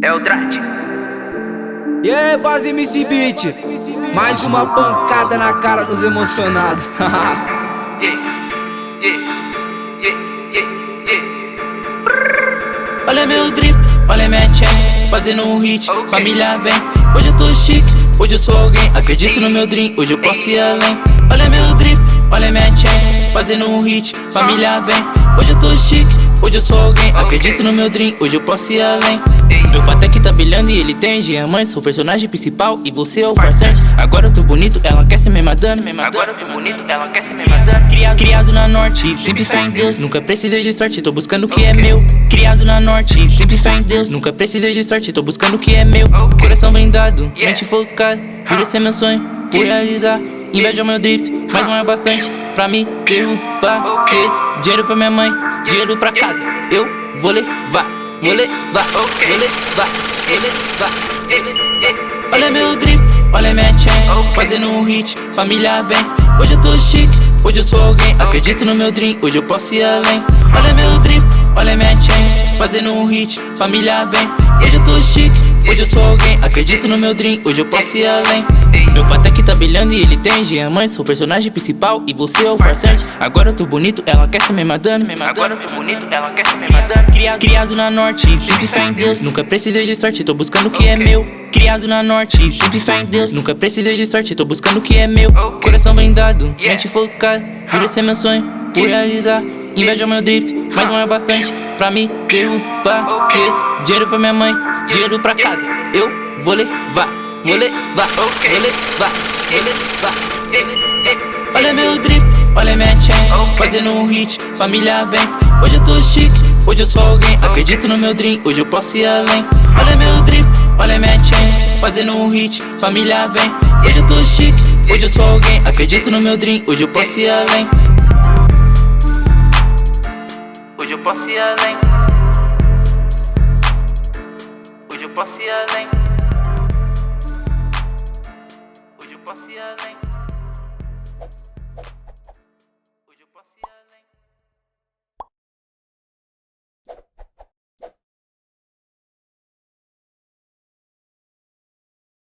É o Drat. E aí, base MC Beat, mais uma pancada na cara dos emocionados. Olha meu drip, olha minha chain, fazendo um hit, família vem. Hoje eu tô chique, hoje eu sou alguém, acredito no meu dream, hoje eu posso ir além. Olha meu drip, olha minha chain, fazendo um hit, família vem. Hoje eu tô chique, hoje eu sou alguém, acredito no meu dream, hoje eu posso ir além. Meu pato aqui tá brilhando e ele tem diamante, sou o personagem principal e você é o farsante. Agora eu tô bonito, ela quer ser me matando. Agora eu tô bonito, ela quer ser me matando. Criado na norte, sempre fé em Deus, nunca precisei de sorte, tô buscando o que é meu. Criado na norte, sempre fé em Deus, nunca precisei de sorte, tô buscando o que é meu. Coração blindado, mente focada, juro ser meu sonho, vou realizar. Inveja meu drip, mas não é bastante pra me derrubar. Dinheiro pra minha mãe, dinheiro pra casa, eu vou levar. Vou levar. Olha meu drip, olha minha chain, fazendo um hit, família vem. Hoje eu tô chique, hoje eu sou alguém, acredito no meu dream, hoje eu posso ir além. Olha meu drip, olha minha chain, fazendo um hit, família vem. Hoje eu tô chique, hoje eu sou alguém, acredito no meu dream, hoje eu posso ir além. Meu pato aqui tá brilhando e ele tem diamante, sou o personagem principal e você é o farsante. Agora eu tô bonito, ela quer ser me matando. Agora eu tô bonito, ela quer ser me matando. Criado na norte, sempre fé em Deus, nunca precisei de sorte, tô buscando o que é meu. Criado na norte, sempre fé em Deus, nunca precisei de sorte, tô buscando o que é meu. Coração blindado, mente focada, juro ser meu sonho, vou realizar. Inveja meu drip, mas não é bastante pra me derrubar. Dinheiro pra minha mãe, dinheiro pra casa, eu vou levar. Olha meu drip, olha minha chain, fazendo um hit, família vem. Hoje eu tô chique, hoje eu sou alguém, acredito no meu dream, hoje eu posso ir além. Olha meu drip, olha minha chain, fazendo um hit, família vem. Hoje eu tô chique, hoje eu sou alguém, acredito no meu dream, hoje eu posso ir além. Hoje eu posso ir além. Hoje eu posso ir além.